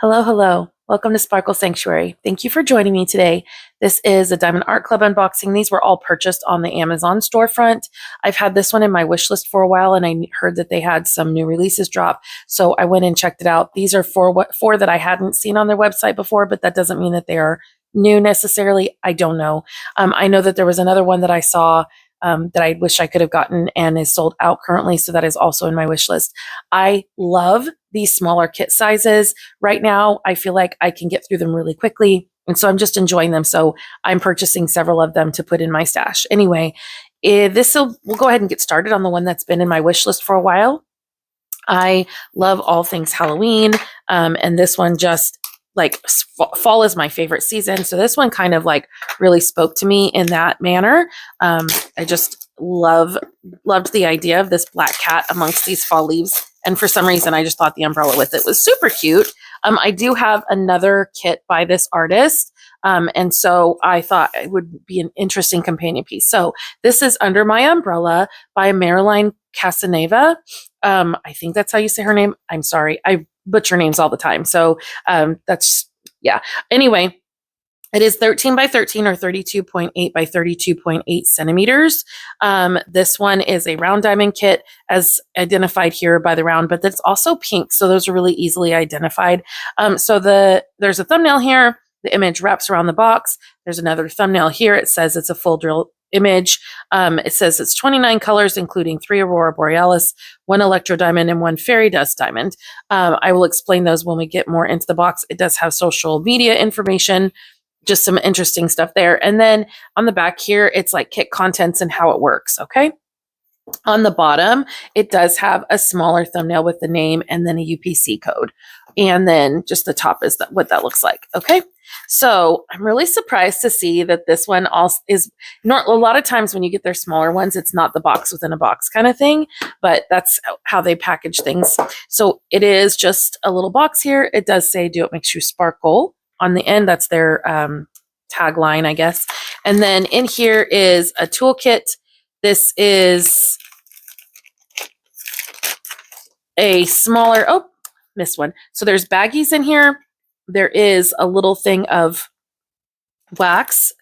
Hello, hello. Welcome to Sparkle.Sanctuary. Thank you for joining me today. This is a Diamond Art Club unboxing. These were all purchased on the Amazon storefront. I've had this one in my wish list for a while, and I heard that they had some new releases drop, so I went and checked it out. These are four that I hadn't seen on their website before, but that doesn't mean that they are new necessarily. I don't know. I know that there was another one that I saw that I wish I could have gotten and is sold out currently, so that is also in my wish list. I love these smaller kit sizes. Right now, I feel like I can get through them really quickly, and so I'm just enjoying them. So I'm purchasing several of them to put in my stash. Anyway, we'll go ahead and get started on the one that's been in my wish list for a while. I love all things Halloween, and this one just like fall is my favorite season. So this one kind of like really spoke to me in that manner. I just loved the idea of this black cat amongst these fall leaves. And for some reason, I just thought the umbrella with it was super cute. I do have another kit by this artist. And so I thought it would be an interesting companion piece. So this is Under My Umbrella by Marilyn Casanova. I think that's how you say her name. I'm sorry. I butcher names all the time. So yeah. Anyway, it is 13 by 13 or 32.8 by 32.8 centimeters. This one is a round diamond kit as identified here by the round, but that's also pink. So those are really easily identified. There's a thumbnail here. The image wraps around the box. There's another thumbnail here. It says it's a full drill image. It says it's 29 colors, including 3 Aurora Borealis, 1 Electro Diamond, and 1 Fairy Dust Diamond. I will explain those when we get more into the box. It does have social media information, just some interesting stuff there. And then on the back here, it's like kit contents and how it works, okay? On the bottom, it does have a smaller thumbnail with the name and then a UPC code. And then just the top is what that looks like, okay? So I'm really surprised to see that this one also is not a lot of times when you get their smaller ones, it's not the box within a box kind of thing, but that's how they package things. So it is just a little box here. It does say, "Do It Makes You Sparkle" on the end. That's their tagline, I guess. And then in here is a toolkit. This is a smaller, missed one. So there's baggies in here. There is a little thing of wax.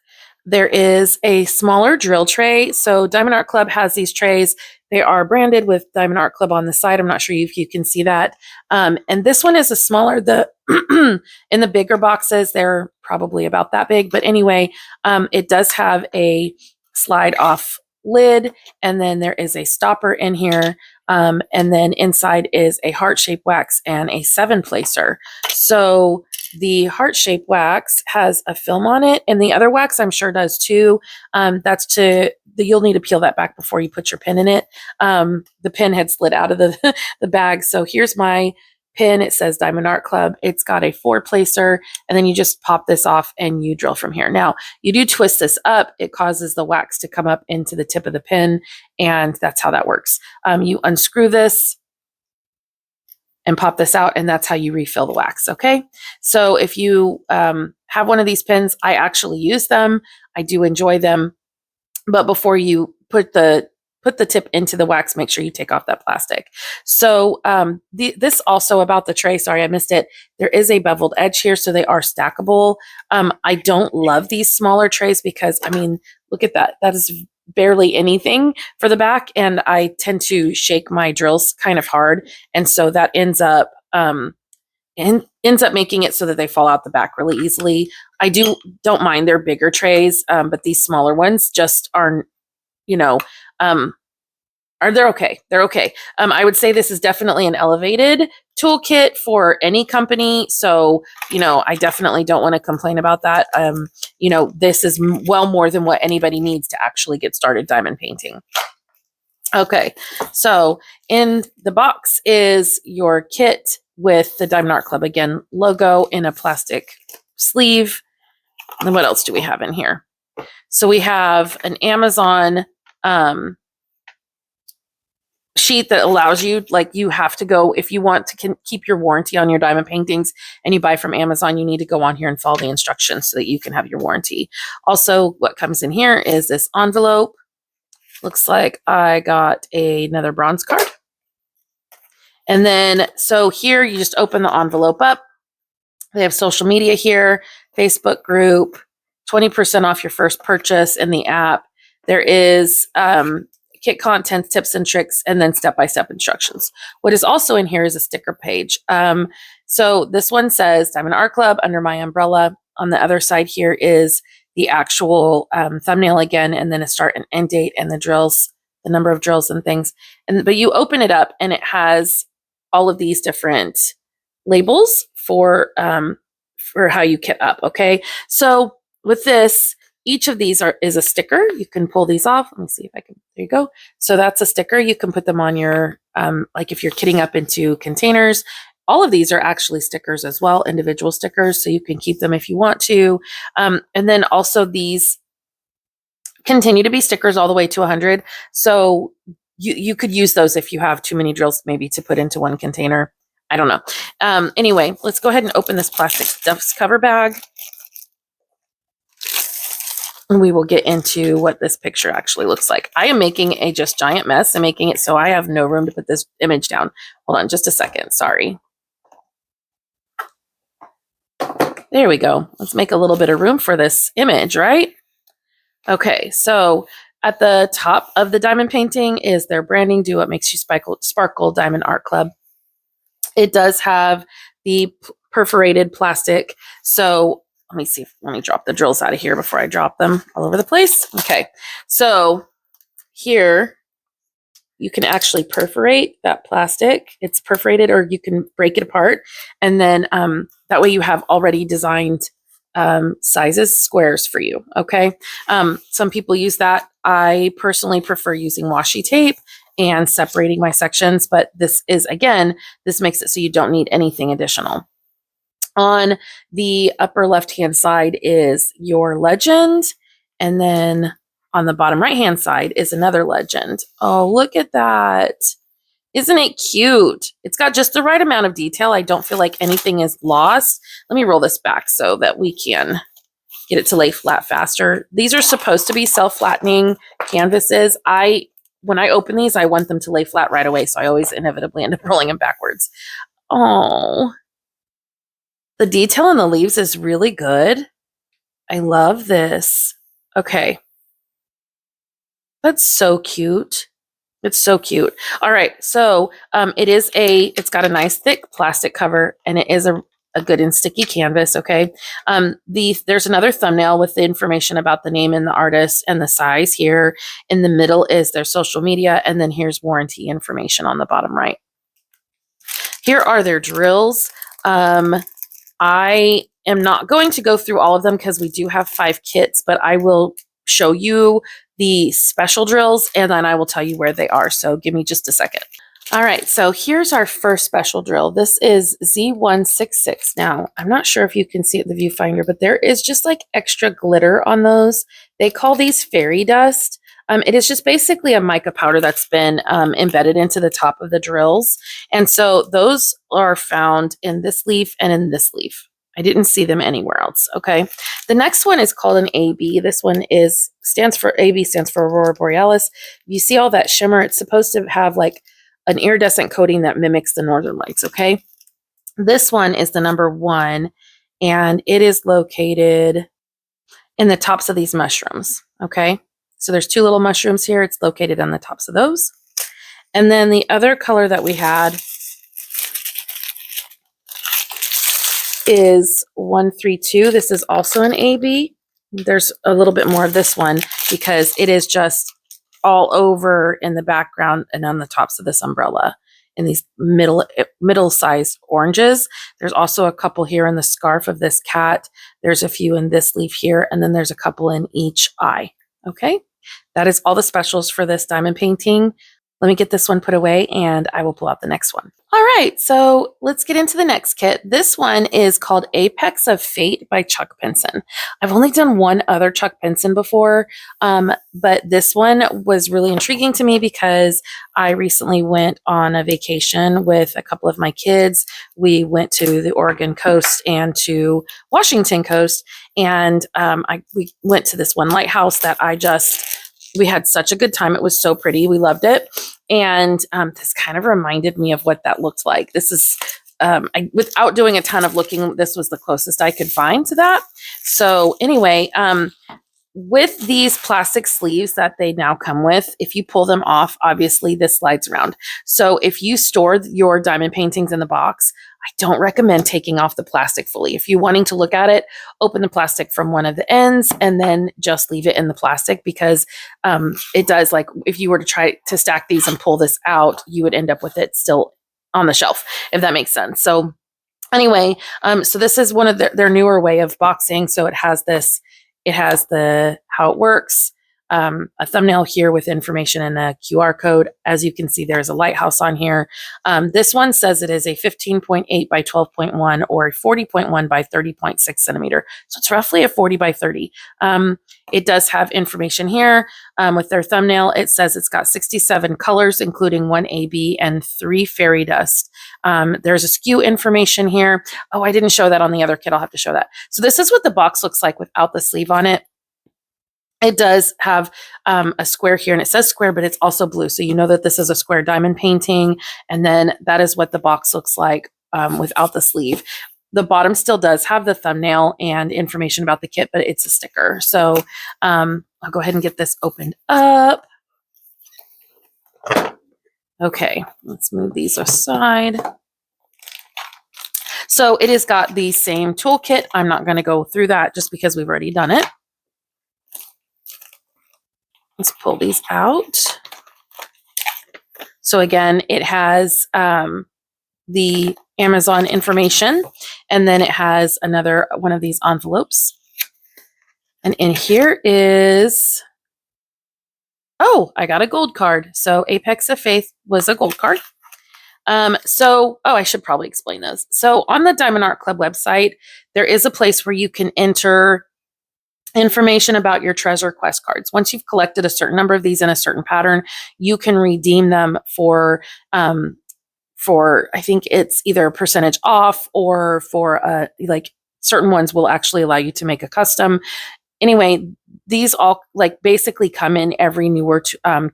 There is a smaller drill tray. So Diamond Art Club has these trays. They are branded with Diamond Art Club on the side. I'm not sure if you can see that. And this one is a smaller, in the bigger boxes, they're probably about that big. But anyway, it does have a slide off lid, and then there is a stopper in here. And then inside is a heart-shaped wax and a 7-placer. So the heart-shaped wax has a film on it, and the other wax I'm sure does too. You'll need to peel that back before you put your pin in it. The pin had slid out of the bag. So here's my pin. It says Diamond Art Club. It's got a 4-placer, and then you just pop this off and you drill from here. Now, you do twist this up. It causes the wax to come up into the tip of the pin, and that's how that works. You unscrew this and pop this out, and that's how you refill the wax, okay? So if you have one of these pins, I actually use them. I do enjoy them. But before you put the tip into the wax, make sure you take off that plastic. So this also about the tray, sorry, I missed it. There is a beveled edge here, so they are stackable. I don't love these smaller trays because, I mean, look at that. That is barely anything for the back, and I tend to shake my drills kind of hard, and so that ends up making it so that they fall out the back really easily. I don't mind their bigger trays, but these smaller ones just aren't, they're okay. They're okay. I would say this is definitely an elevated toolkit for any company. So, I definitely don't want to complain about that. This is well more than what anybody needs to actually get started diamond painting. Okay, so in the box is your kit with the Diamond Art Club, again, logo in a plastic sleeve. And then what else do we have in here? So we have an Amazon sheet that allows you, like, you have to go, if you want to keep your warranty on your diamond paintings and you buy from Amazon, you need to go on here and follow the instructions so that you can have your warranty. Also, what comes in here is this envelope. Looks like I got another bronze card. And then, so here you just open the envelope up They have social media here, Facebook group, 20% off your first purchase in the app. There is kit contents, tips and tricks, and then step-by-step instructions. What is also in here is a sticker page. So this one says Diamond Art Club under my umbrella. On the other side here is the actual thumbnail again, and then a start and end date and the drills, the number of drills and things. But you open it up and it has all of these different labels for how you kit up. Okay, so with this, each of these is a sticker. You can pull these off. Let me see if I can. There you go. So that's a sticker. You can put them on your like if you're kitting up into containers. All of these are actually stickers as well, individual stickers, so you can keep them if you want to. And then also these continue to be stickers all the way to 100. So you could use those if you have too many drills maybe to put into one container. I don't know. Anyway, let's go ahead and open this plastic stuffed cover bag. And we will get into what this picture actually looks like. I am making a just giant mess. I'm making it so I have no room to put this image down. Hold on just a second. Sorry. There we go. Let's make a little bit of room for this image, right? Okay, so at the top of the diamond painting is their branding, Do What Makes You Sparkle Diamond Art Club. It does have the perforated plastic. So let me drop the drills out of here before I drop them all over the place. Okay, so here you can actually perforate that plastic. It's perforated, or you can break it apart. And then that way you have already designed sizes, squares for you. Okay. Some people use that. I personally prefer using washi tape and separating my sections, but this makes it so you don't need anything additional. On the upper left-hand side is your legend, and then on the bottom right-hand side is another legend. Oh, look at that. Isn't it cute? It's got just the right amount of detail. I don't feel like anything is lost. Let me roll this back so that we can get it to lay flat faster. These are supposed to be self-flattening canvases. When I open these, I want them to lay flat right away, so I always inevitably end up rolling them backwards. Oh, the detail in the leaves is really good. I love this. Okay. That's so cute. It's so cute. All right. So it's got a nice thick plastic cover, and it is a good and sticky canvas. Okay. There's another thumbnail with the information about the name and the artist and the size here. In the middle is their social media. And then here's warranty information on the bottom right. Here are their drills. I am not going to go through all of them because we do have 5 kits, but I will show you the special drills and then I will tell you where they are. So give me just a second. All right, so here's our first special drill. This is Z166. Now, I'm not sure if you can see it in the viewfinder, but there is just like extra glitter on those. They call these fairy dust. It is just basically a mica powder that's been embedded into the top of the drills. And so those are found in this leaf and in this leaf. I didn't see them anywhere else. Okay. The next one is called an AB. This one stands for Aurora Borealis. You see all that shimmer? It's supposed to have like an iridescent coating that mimics the northern lights. Okay. This one is the number 1, and it is located in the tops of these mushrooms. Okay. So there's 2 little mushrooms here. It's located on the tops of those. And then the other color that we had is 132. This is also an AB. There's a little bit more of this one because it is just all over in the background and on the tops of this umbrella in these middle-sized oranges. There's also a couple here in the scarf of this cat. There's a few in this leaf here, and then there's a couple in each eye. Okay, that is all the specials for this diamond painting. Let me get this one put away and I will pull out the next one. All right, so let's get into the next kit. This one is called Apex of Fate by Chuck Pinson. I've only done one other Chuck Pinson before, but this one was really intriguing to me because I recently went on a vacation with a couple of my kids. We went to the Oregon coast and to Washington coast, and we went to this one lighthouse that we had such a good time. It was so pretty. We loved it. And this kind of reminded me of what that looked like. This is without doing a ton of looking, this was the closest I could find to that. So anyway, with these plastic sleeves that they now come with, if you pull them off, obviously this slides around. So if you store your diamond paintings in the box, I don't recommend taking off the plastic fully. If you're wanting to look at it, open the plastic from one of the ends and then just leave it in the plastic, because it does, like if you were to try to stack these and pull this out, you would end up with it still on the shelf, if that makes sense. So anyway, so this is one of their newer way of boxing. So it has how it works, a thumbnail here with information and a QR code. As you can see, there's a lighthouse on here. This one says it is a 15.8 by 12.1 or a 40.1 by 30.6 centimeter. So it's roughly a 40 by 30. It does have information here with their thumbnail. It says it's got 67 colors, including 1 AB and 3 fairy dust. There's a SKU information here. Oh, I didn't show that on the other kit. I'll have to show that. So this is what the box looks like without the sleeve on it. It does have a square here, and it says square, but it's also blue. So you know that this is a square diamond painting. And then that is what the box looks like without the sleeve. The bottom still does have the thumbnail and information about the kit, but it's a sticker. So I'll go ahead and get this opened up. Okay, let's move these aside. So it has got the same toolkit. I'm not going to go through that just because we've already done it. Let's pull these out. So again, it has the Amazon information, and then it has another one of these envelopes. And in here is, oh, I got a gold card. So Apex of Faith was a gold card. I should probably explain those. So on the Diamond Art Club website, there is a place where you can enter information about your treasure quest cards. Once you've collected a certain number of these in a certain pattern, you can redeem them for I think it's either a percentage off or for like certain ones will actually allow you to make a custom. Anyway, these all like basically come in every newer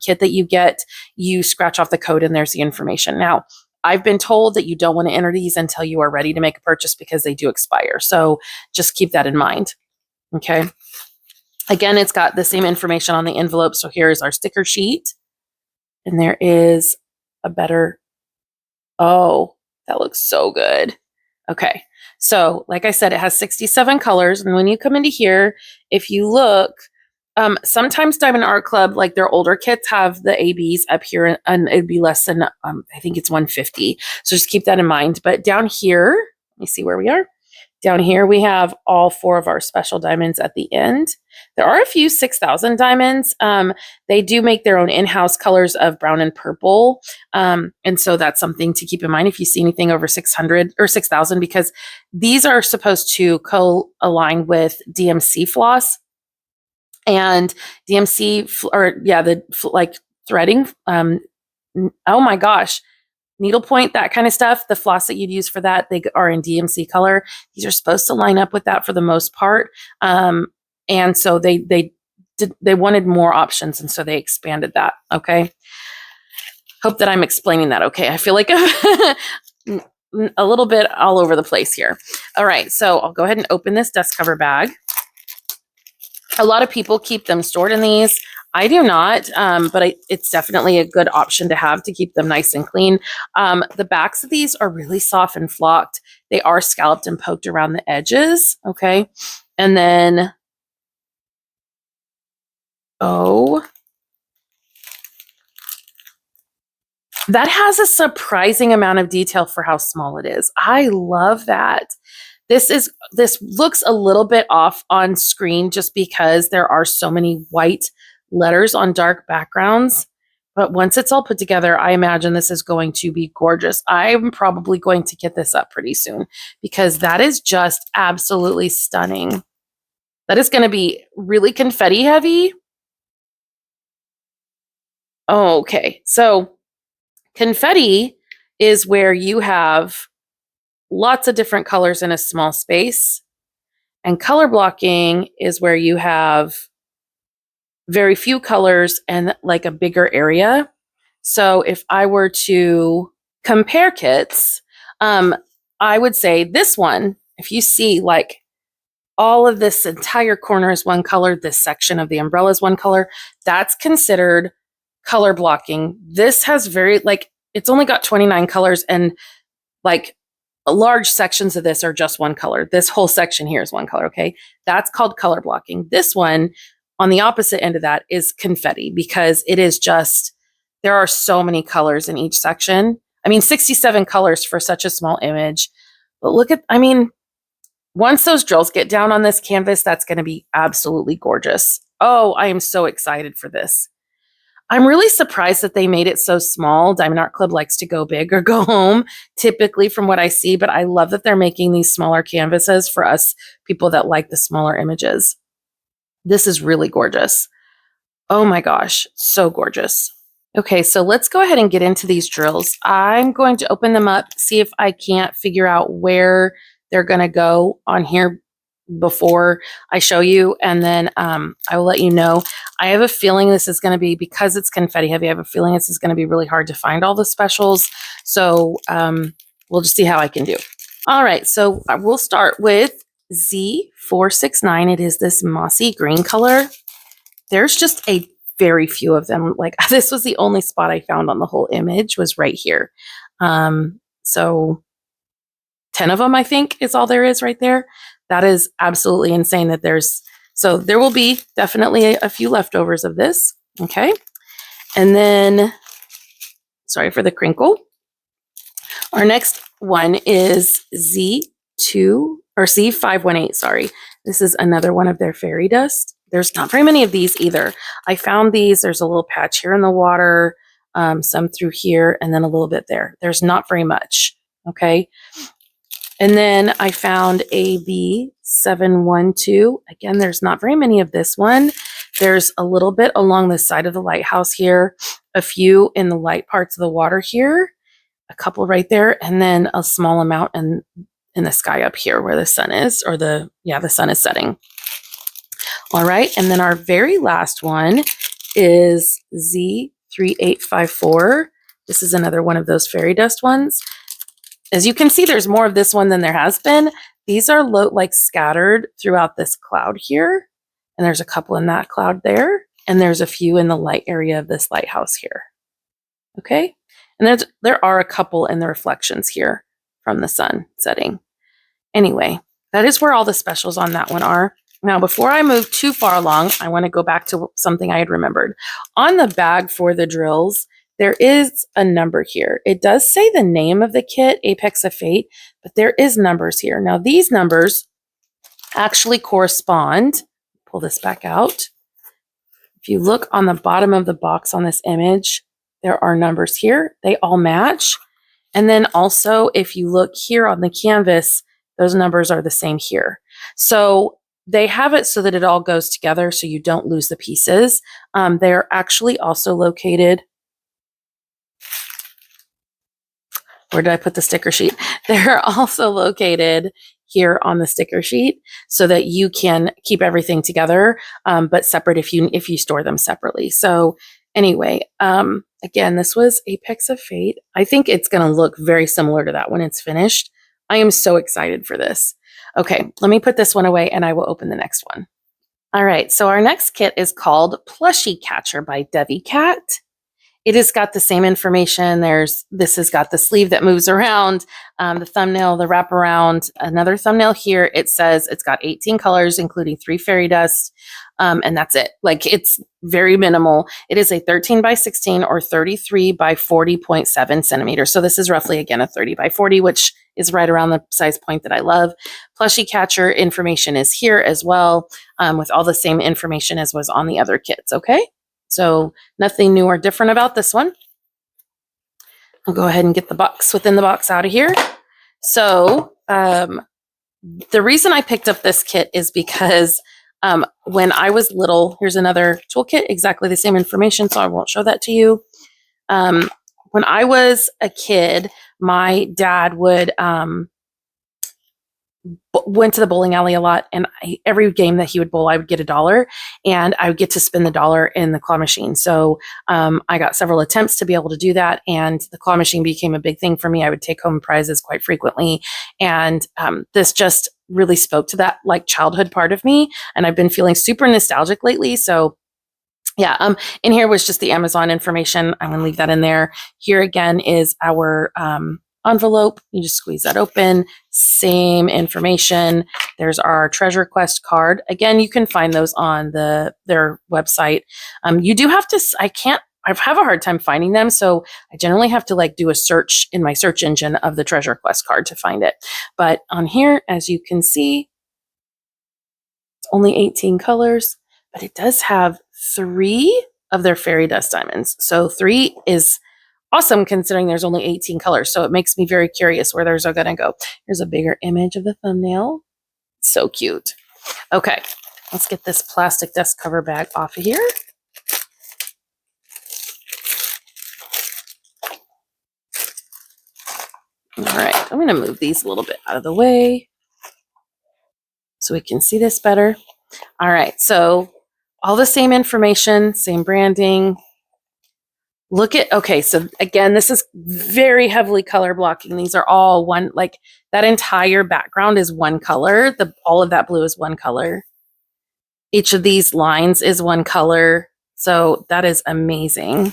kit that you get. You scratch off the code and there's the information. Now, I've been told that you don't want to enter these until you are ready to make a purchase because they do expire. So just keep that in mind. Okay. Again, it's got the same information on the envelope. So here's our sticker sheet. And there is a better, oh, that looks so good. Okay. So like I said, it has 67 colors. And when you come into here, if you look, sometimes Diamond Art Club, like their older kits have the ABs up here and it'd be less than, I think it's 150. So just keep that in mind. But down here, let me see where we are. Down here, we have all 4 of our special diamonds at the end. There are a few 6,000 diamonds. They do make their own in-house colors of brown and purple. And so that's something to keep in mind if you see anything over 600 or 6,000, because these are supposed to co-align with DMC floss. And DMC, like threading. Oh my gosh. Needlepoint, that kind of stuff, the floss that you'd use for that, they are in DMC color. These are supposed to line up with that for the most part. And so they wanted more options, and so they expanded that. Okay. Hope that I'm explaining that okay. I feel like a little bit all over the place here. All right, so I'll go ahead and open this dust cover bag. A lot of people keep them stored in these. I do not, but it's definitely a good option to have to keep them nice and clean. The backs of these are really soft and flocked. They are scalloped and poked around the edges, okay? And then, that has a surprising amount of detail for how small it is. I love that. This looks a little bit off on screen just because there are so many white letters on dark backgrounds, but once it's all put together, I imagine this is going to be gorgeous. I'm probably going to get this up pretty soon because that is just absolutely stunning. That is going to be really confetti heavy. Okay, so confetti is where you have lots of different colors in a small space, and color blocking is where you have very few colors and like a bigger area. So if I were to compare kits, I would say this one, if you see like all of this entire corner is one color, this section of the umbrella is one color, that's considered color blocking. This has very, like, it's only got 29 colors, and like large sections of this are just one color. This whole section here is one color, okay? That's called color blocking. This one, on the opposite end of that, is confetti, because it is just, there are so many colors in each section. I mean, 67 colors for such a small image. But look at, I mean, once those drills get down on this canvas, that's going to be absolutely gorgeous. Oh, I am so excited for this. I'm really surprised that they made it so small. Diamond Art Club likes to go big or go home, typically from what I see, but I love that they're making these smaller canvases for us people that like the smaller images. This is really gorgeous. Oh my gosh, so gorgeous. Okay, so let's go ahead and get into these drills. I'm going to open them up, see if I can't figure out where they're going to go on here before I show you, and then I will let you know. I have a feeling this is going to be, because it's confetti heavy, I have a feeling this is going to be really hard to find all the specials. So we'll just see how I can do. All right, so we'll start with Z469. It is this mossy green color. There's just a very few of them. Like, this was the only spot I found on the whole image, was right here. So 10 of them, I think, is all there is right there. That is absolutely insane that there's, so there will be definitely a few leftovers of this. Okay. And then, sorry for the crinkle. Our next one is Z2 or Z518. Sorry. This is another one of their fairy dust. There's not very many of these either. I found these. There's a little patch here in the water, some through here, and then a little bit there. There's not very much. Okay. And then I found a B712. Again, there's not very many of this one. There's a little bit along the side of the lighthouse here, a few in the light parts of the water here, a couple right there, and then a small amount in the sky up here where the sun is, or the sun is setting. All right, and then our very last one is Z3854. This is another one of those fairy dust ones. As you can see, there's more of this one than there has been. These are like scattered throughout this cloud here. And there's a couple in that cloud there. And there's a few in the light area of this lighthouse here. Okay. And there are a couple in the reflections here from the sun setting. Anyway, that is where all the specials on that one are. Now, before I move too far along, I want to go back to something I had remembered. On the bag for the drills, there is a number here. It does say the name of the kit, Apex of Fate, but there is numbers here. Now, these numbers actually correspond. Pull this back out. If you look on the bottom of the box on this image, there are numbers here. They all match. And then also, if you look here on the canvas, those numbers are the same here. So they have it so that it all goes together so you don't lose the pieces. They're actually also located. Where did I put the sticker sheet? They're also located here on the sticker sheet so that you can keep everything together, but separate if you store them separately. So anyway, again, this was Apex of Fate. I think it's going to look very similar to that when it's finished. I am so excited for this. Okay, let me put this one away and I will open the next one. All right, so our next kit is called Plushie Catcher by Devi Cat. It has got the same information. This has got the sleeve that moves around, the thumbnail, the wraparound, another thumbnail here. It says it's got 18 colors, including 3 fairy dust, and that's it. Like, it's very minimal. It is a 13 by 16 or 33 by 40.7 centimeters. So this is roughly, again, a 30 by 40, which is right around the size point that I love. Plushie Catcher information is here as well, with all the same information as was on the other kits, okay? So nothing new or different about this one. I'll go ahead and get the box within the box out of here. So the reason I picked up this kit is because when I was little, here's another toolkit, exactly the same information, so I won't show that to you. When I was a kid, my dad would went to the bowling alley a lot, and every game that he would bowl, I would get $1, and I would get to spin the dollar in the claw machine. So I got several attempts to be able to do that, and the claw machine became a big thing for me. I would take home prizes quite frequently, and this just really spoke to that like childhood part of me, and I've been feeling super nostalgic lately. So yeah, in here was just the Amazon information. I'm going to leave that in there. Here again is our envelope. You just squeeze that open. Same information. There's our treasure quest card. Again, you can find those on their website. You do have to, I have a hard time finding them. So I generally have to like do a search in my search engine of the treasure quest card to find it. But on here, as you can see, it's only 18 colors, but it does have 3 of their fairy dust diamonds. So 3 is awesome considering there's only 18 colors. So it makes me very curious where those are going to go. Here's a bigger image of the thumbnail. So cute. Okay, let's get this plastic dust cover bag off of here. All right, I'm going to move these a little bit out of the way so we can see this better. All right, so all the same information, same branding. Look at, okay, so again, this is very heavily color blocking. These are all one, like that entire background is one color. All of that blue is one color. Each of these lines is one color. So that is amazing.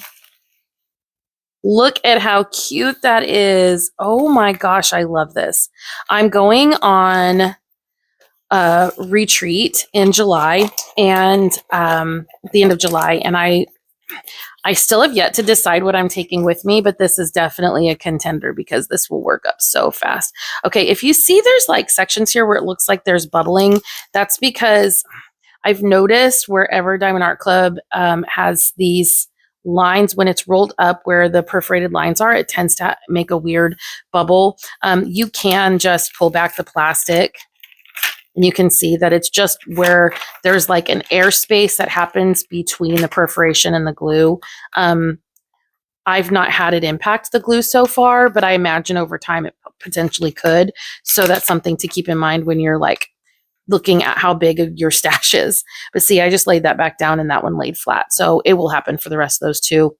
Look at how cute that is. Oh my gosh, I love this. I'm going on a retreat in July and at the end of July, and I still have yet to decide what I'm taking with me, but this is definitely a contender because this will work up so fast. Okay, if you see there's like sections here where it looks like there's bubbling, that's because I've noticed wherever Diamond Art Club has these lines, when it's rolled up where the perforated lines are, it tends to make a weird bubble. You can just pull back the plastic and you can see that it's just where there's like an airspace that happens between the perforation and the glue. I've not had it impact the glue so far, but I imagine over time it potentially could. So that's something to keep in mind when you're like looking at how big your stash is. But see, I just laid that back down and that one laid flat. So it will happen for the rest of those two.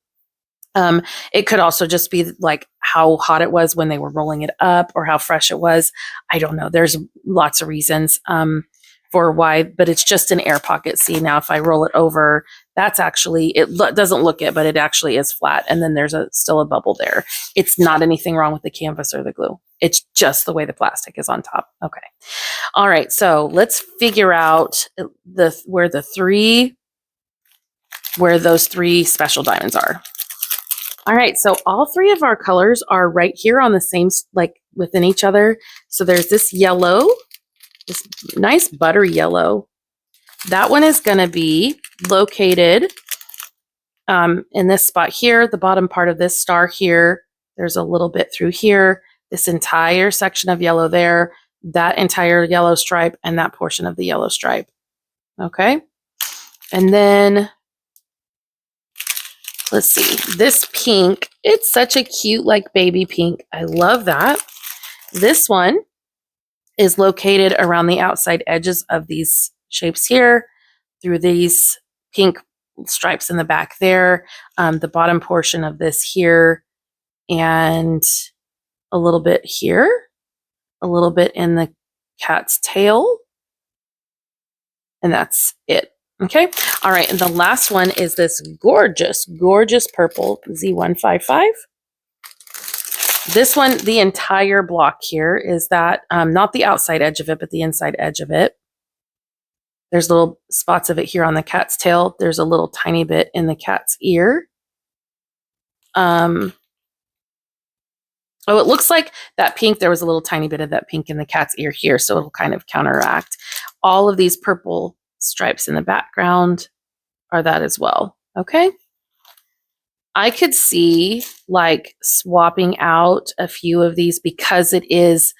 It could also just be like how hot it was when they were rolling it up or how fresh it was. I don't know. There's lots of reasons for why, but it's just an air pocket. See, now if I roll it over, that's actually, it doesn't look it, but it actually is flat. And then there's still a bubble there. It's not anything wrong with the canvas or the glue. It's just the way the plastic is on top. Okay. All right. So let's figure out where those 3 special diamonds are. All right, so all 3 of our colors are right here on the same, like within each other. So there's this yellow, this nice buttery yellow. That one is going to be located in this spot here, the bottom part of this star here. There's a little bit through here, this entire section of yellow there, that entire yellow stripe, and that portion of the yellow stripe. Okay, and then let's see, this pink, it's such a cute like baby pink. I love that. This one is located around the outside edges of these shapes here through these pink stripes in the back there, the bottom portion of this here, and a little bit here, a little bit in the cat's tail, and that's it. Okay. All right. And the last one is this gorgeous, gorgeous purple Z155. This one, the entire block here is that, not the outside edge of it, but the inside edge of it. There's little spots of it here on the cat's tail. There's a little tiny bit in the cat's ear. Oh, it looks like that pink, there was a little tiny bit of that pink in the cat's ear here, so it'll kind of counteract. All of these purple stripes in the background are that as well. Okay. I could see like swapping out a few of these because it is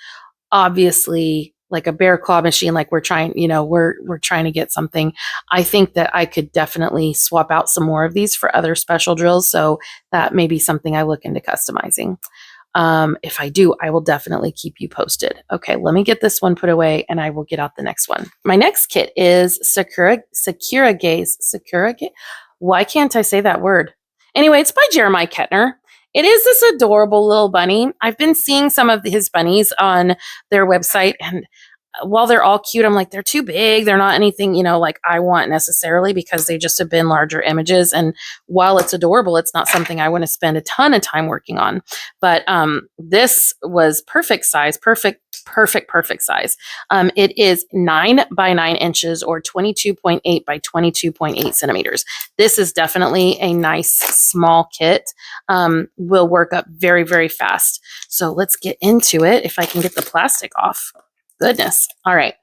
obviously like a bear claw machine. Like we're trying, we're trying to get something. I think that I could definitely swap out some more of these for other special drills. So that may be something I look into customizing. If I do, I will definitely keep you posted. Okay, let me get this one put away and I will get out the next one. My next kit is Sakura Gaze. Why can't I say that word? Anyway, it's by Jeremiah Kettner. It is this adorable little bunny. I've been seeing some of his bunnies on their website, and while they're all cute, I'm like, they're too big. They're not anything, like I want necessarily, because they just have been larger images. And while it's adorable, it's not something I want to spend a ton of time working on. But this was perfect size, perfect size. It is 9 by 9 inches or 22.8 by 22.8 centimeters. This is definitely a nice small kit. Will work up very, very fast. So let's get into it. If I can get the plastic off. Goodness. All right.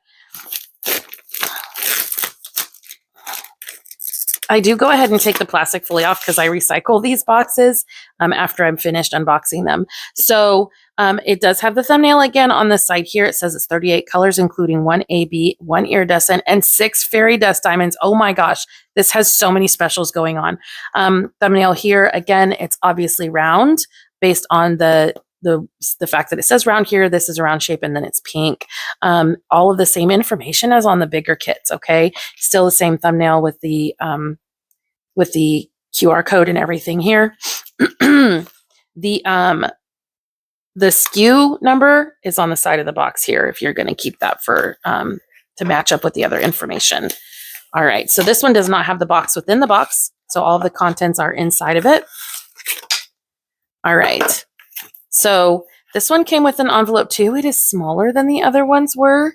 I do go ahead and take the plastic fully off because I recycle these boxes after I'm finished unboxing them. So it does have the thumbnail again on the side here. It says it's 38 colors, including 1 AB, 1 iridescent, and 6 fairy dust diamonds. Oh my gosh, this has so many specials going on. Thumbnail here, again, it's obviously round based on the fact that it says round here. This is a round shape, and then it's pink. All of the same information as on the bigger kits. Okay, still the same thumbnail with the QR code and everything here. The SKU number is on the side of the box here if you're going to keep that for to match up with the other information. All right, so this one does not have the box within the box, so all the contents are inside of it. All right. So this one came with an envelope too. It is smaller than the other ones were.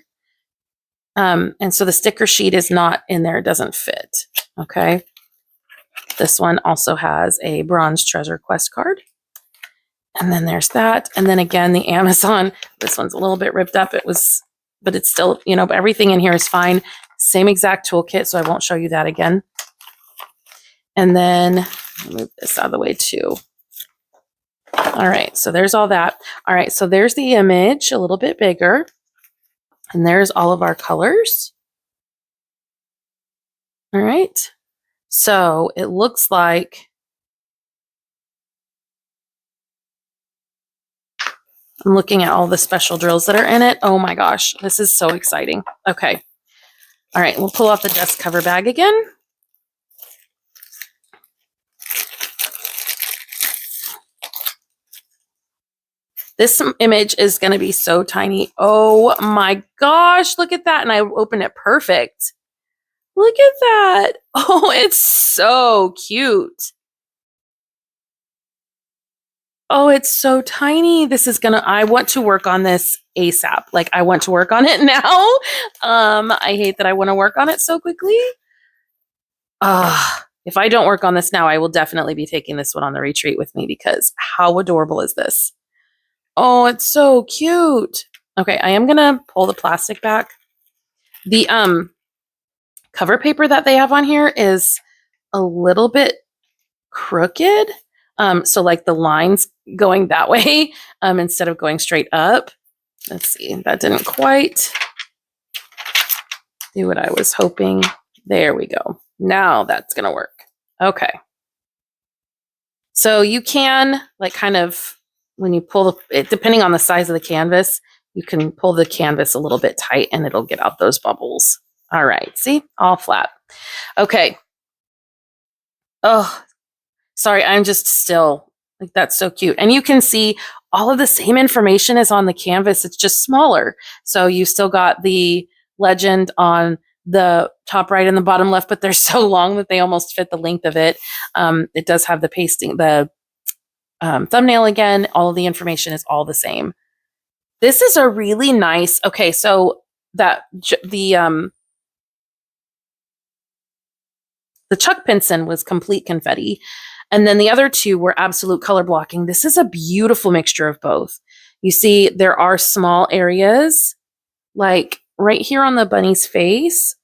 And so the sticker sheet is not in there. It doesn't fit. Okay. This one also has a bronze treasure quest card. And then there's that. And then again, the Amazon, this one's a little bit ripped up. But it's still, everything in here is fine. Same exact toolkit. So I won't show you that again. And then I'll move this out of the way too. All right, so there's all that. All right, so there's the image a little bit bigger. And there's all of our colors. All right, so it looks like I'm looking at all the special drills that are in it. Oh my gosh, this is so exciting. Okay, all right, we'll pull off the dust cover bag again. This image is going to be so tiny. Oh my gosh, look at that. And I opened it perfect. Look at that. Oh, it's so cute. Oh, it's so tiny. I want to work on this ASAP. Like, I want to work on it now. I hate that I want to work on it so quickly. If I don't work on this now, I will definitely be taking this one on the retreat with me, because how adorable is this? Oh, it's so cute. Okay, I am going to pull the plastic back. The cover paper that they have on here is a little bit crooked. So like the lines going that way instead of going straight up. Let's see, that didn't quite do what I was hoping. There we go. Now that's going to work. Okay. So you can kind of, when you pull it, depending on the size of the canvas, you can pull the canvas a little bit tight and it'll get out those bubbles. All right, see, all flat. Okay. Oh, sorry, I'm just still, that's so cute. And you can see all of the same information as on the canvas. It's just smaller. So you still got the legend on the top right and the bottom left, but they're so long that they almost fit the length of it. It does have the pasting, the thumbnail again. All of the information is all the same. This is a really nice, okay, so the Chuck Pinson was complete confetti, and then the other two were absolute color blocking. This is a beautiful mixture of both. You see, there are small areas, like right here on the bunny's face,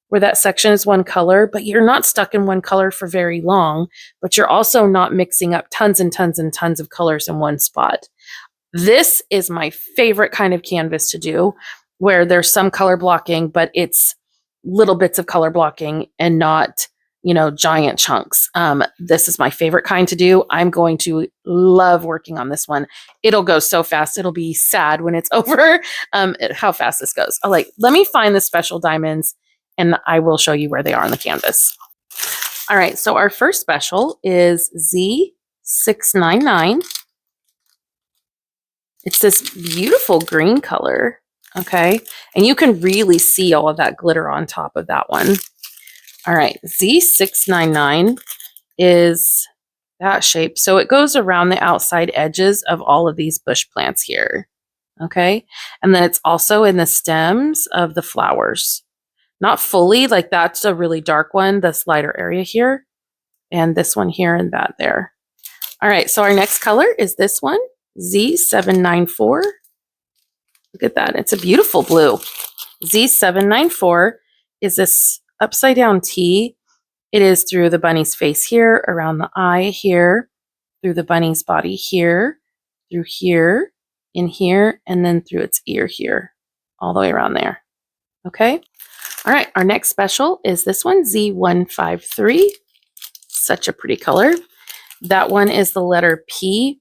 where that section is one color, but you're not stuck in one color for very long, but you're also not mixing up tons and tons and tons of colors in one spot. This is my favorite kind of canvas to do, where there's some color blocking, but it's little bits of color blocking and not you know, giant chunks. This is my favorite kind to do. I'm going to love working on this one. It'll go so fast. It'll be sad when it's over, how fast this goes. Let me find the special diamonds and I will show you where they are on the canvas. All right, so our first special is Z699. It's this beautiful green color, okay? And you can really see all of that glitter on top of that one. All right, Z699 is that shape. So it goes around the outside edges of all of these bush plants here, okay? And then it's also in the stems of the flowers. Not fully, like that's a really dark one, this lighter area here, and this one here and that there. All right, so our next color is this one, Z794. Look at that, it's a beautiful blue. Z794 is this upside down T. It is through the bunny's face here, around the eye here, through the bunny's body here, through here, in here, and then through its ear here, all the way around there, okay? All right, our next special is this one, Z153. Such a pretty color. That one is the letter P.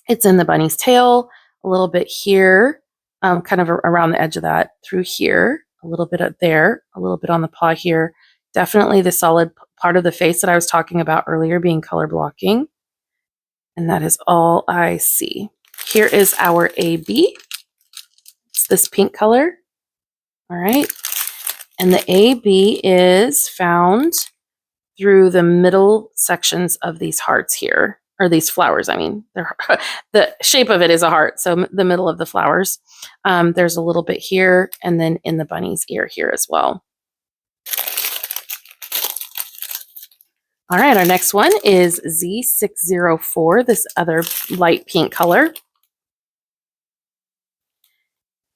It's in the bunny's tail, a little bit here, kind of around the edge of that, through here, a little bit up there, a little bit on the paw here. Definitely the solid part of the face that I was talking about earlier being color blocking. And that is all I see. Here is our AB. It's this pink color. All right. And the AB is found through the middle sections of these hearts here, or these flowers, I mean. The shape of it is a heart, so the middle of the flowers. There's a little bit here, and then in the bunny's ear here as well. All right, our next one is Z604, this other light pink color.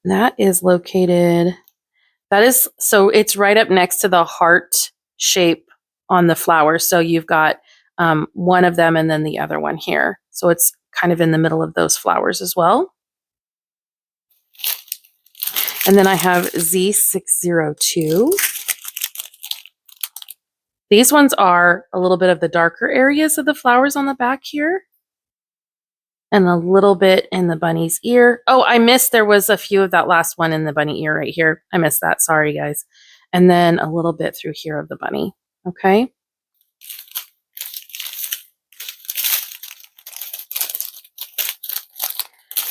That is located, so it's right up next to the heart shape on the flower. So you've got one of them and then the other one here. So it's kind of in the middle of those flowers as well. And then I have Z602. These ones are a little bit of the darker areas of the flowers on the back here. And a little bit in the bunny's ear. Oh, I missed, there was a few of that last one in the bunny ear right here. I missed that, sorry guys. And then a little bit through here of the bunny, okay?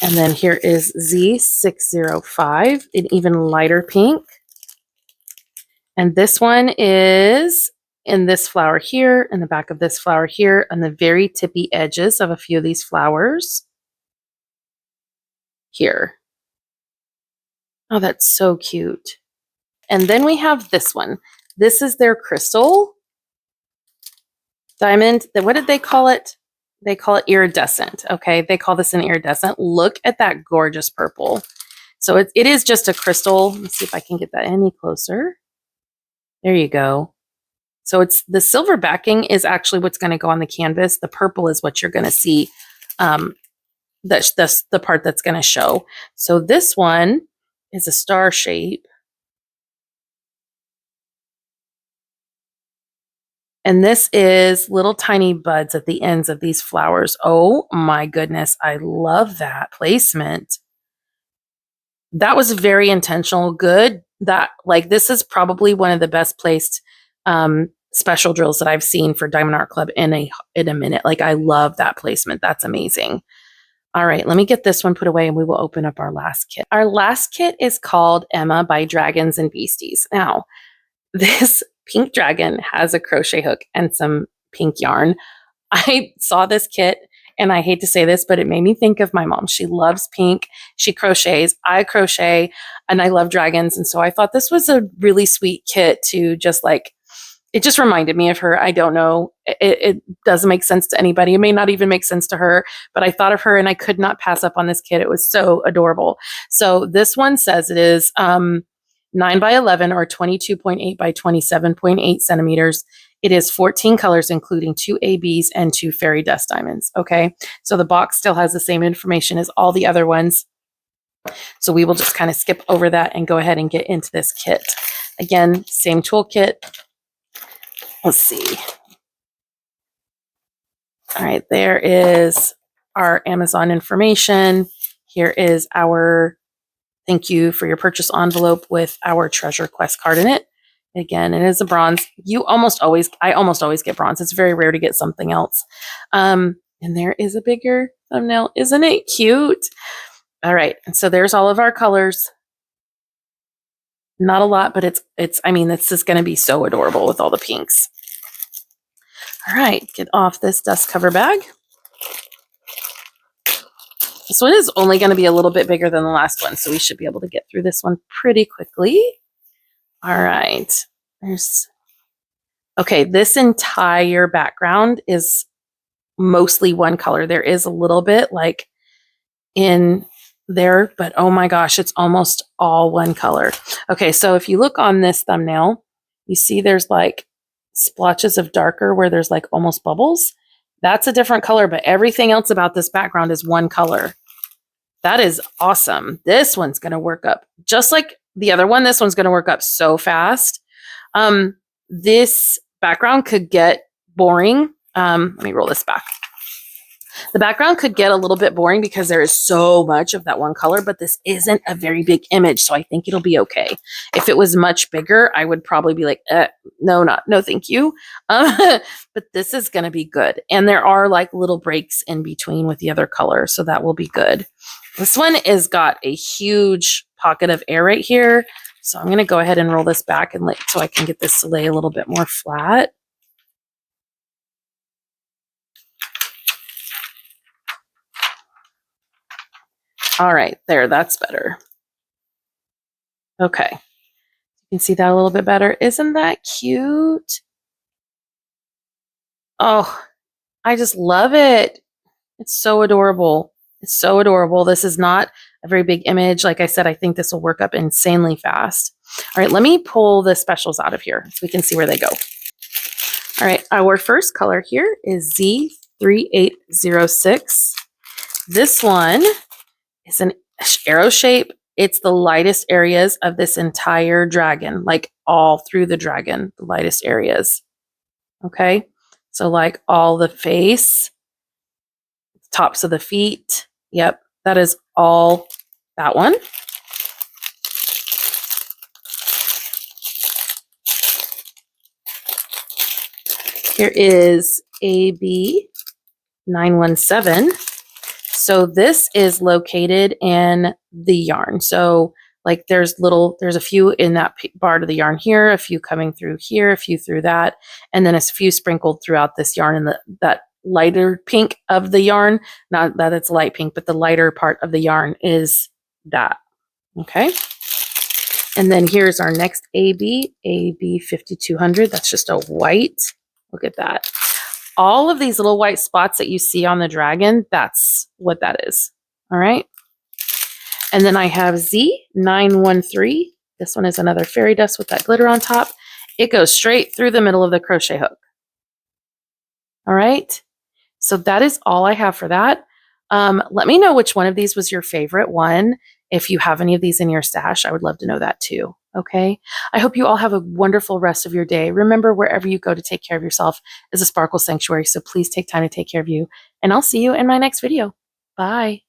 And then here is Z605, an even lighter pink. And this one is in this flower here, in the back of this flower here, on the very tippy edges of a few of these flowers here. Oh, that's so cute. And then we have this one. This is their crystal diamond. What did they call it? They call it iridescent. Okay, they call this an iridescent. Look at that gorgeous purple. So it is just a crystal. Let's see if I can get that any closer. There you go. So it's the silver backing is actually what's going to go on the canvas. The purple is what you're going to see. That's the part that's going to show. So this one is a star shape. And this is little tiny buds at the ends of these flowers. Oh my goodness, I love that placement. That was very intentional, good. This is probably one of the best placed special drills that I've seen for Diamond Art Club in a minute. Like, I love that placement. That's amazing. All right, let me get this one put away and we will open up our last kit. Our last kit is called Emma by Dragons and Beasties. Now, this pink dragon has a crochet hook and some pink yarn. I saw this kit and I hate to say this, but it made me think of my mom. She loves pink. She crochets. I crochet and I love dragons. And so I thought this was a really sweet kit to just it just reminded me of her. I don't know. It doesn't make sense to anybody. It may not even make sense to her, but I thought of her and I could not pass up on this kit. It was so adorable. So this one says it is 9 by 11 or 22.8 by 27.8 centimeters. It is 14 colors, including 2 ABs and 2 fairy dust diamonds. Okay. So the box still has the same information as all the other ones. So we will just kind of skip over that and go ahead and get into this kit. Again, same toolkit. Let's see. All right, there is our Amazon information. Here is our thank you for your purchase envelope with our treasure quest card in it. Again, it is a bronze. I almost always get bronze. It's very rare to get something else. And there is a bigger thumbnail. Isn't it cute? All right, and so there's all of our colors. Not a lot, but I mean, this is going to be so adorable with all the pinks. All right, get off this dust cover bag. This one is only going to be a little bit bigger than the last one, so we should be able to get through this one pretty quickly. All right. Okay, this entire background is mostly one color. There is a little bit like in there, but oh my gosh, it's almost all one color. Okay, so if you look on this thumbnail, you see there's like splotches of darker where there's like almost bubbles. That's a different color, but everything else about this background is one color. That is awesome. This one's going to work up just like the other one. This one's going to work up so fast. This background could get boring. Let me roll this back. The background could get a little bit boring because there is so much of that one color, but this isn't a very big image, so I think it'll be okay. If it was much bigger, I would probably be like, no, thank you. But this is going to be good. And there are like little breaks in between with the other color, so that will be good. This one is got a huge pocket of air right here, so I'm going to go ahead and roll this back and so I can get this to lay a little bit more flat. All right, there, that's better. Okay, you can see that a little bit better. Isn't that cute? Oh, I just love it. It's so adorable. It's so adorable. This is not a very big image. Like I said, I think this will work up insanely fast. All right, let me pull the specials out of here so we can see where they go. All right, our first color here is Z3806. This one is an arrow shape. It's the lightest areas of this entire dragon, like all through the dragon, the lightest areas. Okay, so like all the face, tops of the feet. Yep, that is all that one. Here is AB917. So this is located in the yarn. So like there's a few in that part of the yarn here, a few coming through here, a few through that, and then a few sprinkled throughout this yarn in that lighter pink of the yarn. Not that it's light pink, but the lighter part of the yarn is that. Okay. And then here's our next AB5200. That's just a white. Look at that. All of these little white spots that you see on the dragon, that's what that is. All right. And then I have Z913. This one is another fairy dust with that glitter on top. It goes straight through the middle of the crochet hook. All right. So that is all I have for that. Let me know which one of these was your favorite one. If you have any of these in your stash, I would love to know that too. Okay. I hope you all have a wonderful rest of your day. Remember, wherever you go to take care of yourself is a Sparkle Sanctuary. So please take time to take care of you. And I'll see you in my next video. Bye.